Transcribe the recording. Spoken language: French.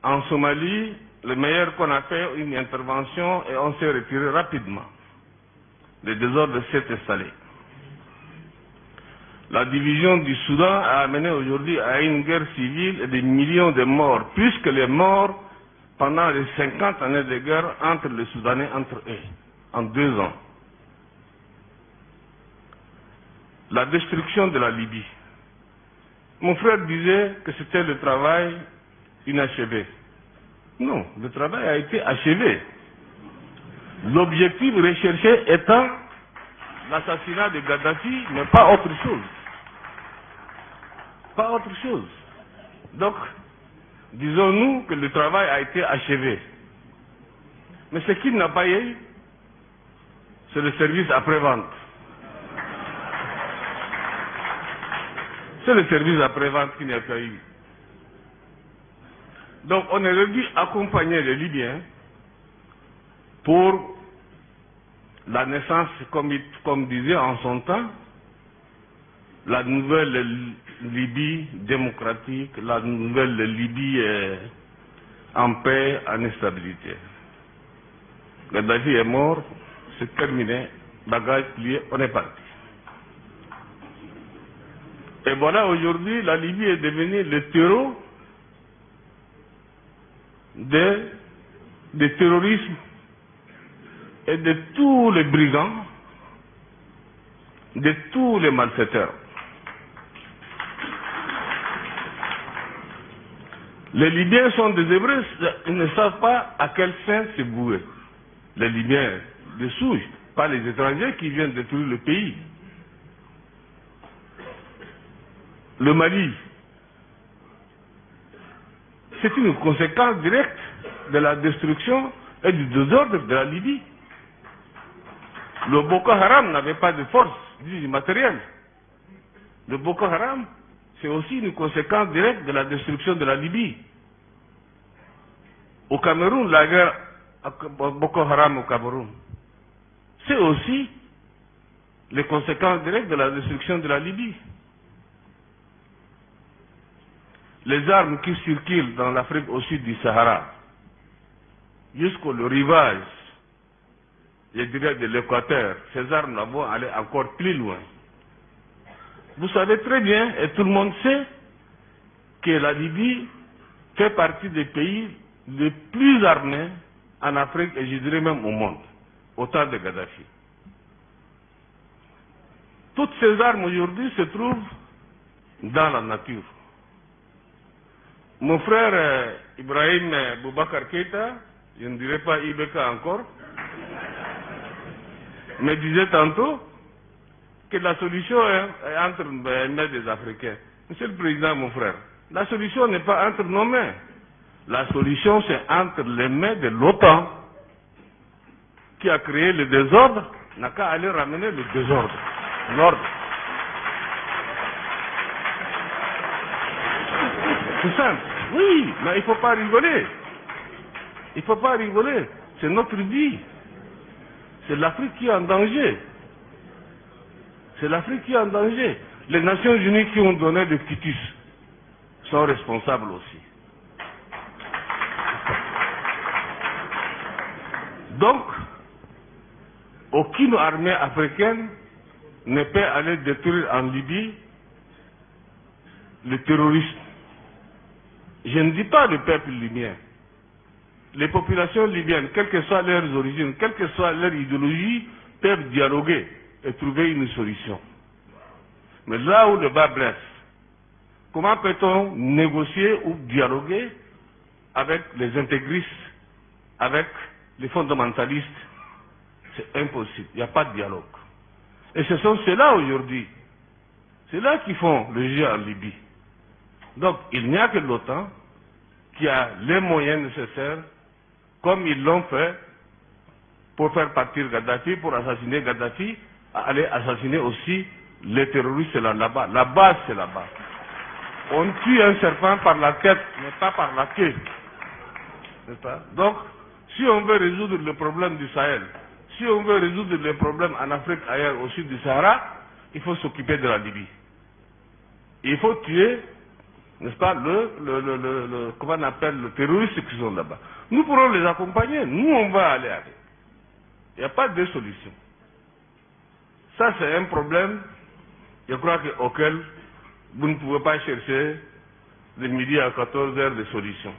En Somalie, le meilleur qu'on a fait une intervention et on s'est retiré rapidement. Le désordre s'est installé. La division du Soudan a amené aujourd'hui à une guerre civile et des millions de morts, plus que les morts pendant les 50 années de guerre entre les Soudanais, entre eux, en 2 ans. La destruction de la Libye. Mon frère disait que c'était le travail inachevé. Non, le travail a été achevé. L'objectif recherché étant l'assassinat de Gaddafi, mais pas autre chose. Pas autre chose. Donc, disons-nous que le travail a été achevé. Mais ce qu'il n'a pas eu, c'est le service après-vente. C'est le service après-vente qui n'a pas eu. Donc, on aurait dû accompagner les Libyens pour la naissance, comme disait en son temps, la nouvelle Libye démocratique, la nouvelle Libye en paix, en stabilité. Gaddafi est mort, c'est terminé, bagage plié, on est parti. Et voilà, aujourd'hui, la Libye est devenue le terreau des terrorismes et de tous les brigands, de tous les malfaiteurs. Les Libyens sont des Hébreux, ils ne savent pas à quelle fin se vouer. Les Libyens de souche, pas les étrangers qui viennent détruire le pays. Le Mali, c'est une conséquence directe de la destruction et du désordre de la Libye. Le Boko Haram n'avait pas de force, du matériel. Le Boko Haram, c'est aussi une conséquence directe de la destruction de la Libye. Au Cameroun, la guerre Boko Haram au Cameroun, c'est aussi les conséquences directes de la destruction de la Libye. Les armes qui circulent dans l'Afrique au sud du Sahara, jusqu'au rivage, je dirais de l'Équateur, ces armes-là vont aller encore plus loin. Vous savez très bien, et tout le monde sait, que la Libye fait partie des pays les plus armés en Afrique et je dirais même au monde, au temps de Gaddafi. Toutes ces armes aujourd'hui se trouvent dans la nature. Mon frère Ibrahim Boubacar Keïta, je ne dirais pas Ibeka encore, me disait tantôt que la solution est entre les mains des Africains. Monsieur le Président, mon frère, la solution n'est pas entre nos mains. La solution, c'est entre les mains de l'OTAN, qui a créé le désordre, n'a qu'à aller ramener le désordre, l'ordre. C'est simple. Oui, mais il ne faut pas rigoler. Il ne faut pas rigoler. C'est notre vie. C'est l'Afrique qui est en danger. C'est l'Afrique qui est en danger. Les Nations Unies qui ont donné le quitus sont responsables aussi. Donc, aucune armée africaine ne peut aller détruire en Libye le terrorisme. Je ne dis pas le peuple libyen. Les populations libyennes, quelles que soient leurs origines, quelle que soit leur idéologie, peuvent dialoguer et trouver une solution. Mais là où le bas blesse, comment peut-on négocier ou dialoguer avec les intégristes, avec les fondamentalistes? C'est impossible, il n'y a pas de dialogue. Et ce sont ceux-là aujourd'hui, ceux-là qui font le jeu en Libye. Donc il n'y a que l'OTAN qui a les moyens nécessaires, comme ils l'ont fait pour faire partir Gaddafi, pour assassiner Gaddafi, aller assassiner aussi les terroristes là-bas. La base, c'est là-bas. On tue un serpent par la tête, mais pas par la queue. Donc, si on veut résoudre le problème du Sahel, si on veut résoudre les problèmes en Afrique ailleurs, au sud du Sahara, il faut s'occuper de la Libye. Il faut tuer n'est-ce pas, comment on appelle, le terroriste qui sont là-bas. Nous pourrons les accompagner, nous on va aller avec. Il n'y a pas de solution. Ça c'est un problème, je crois auquel vous ne pouvez pas chercher de midi à 14h de solution.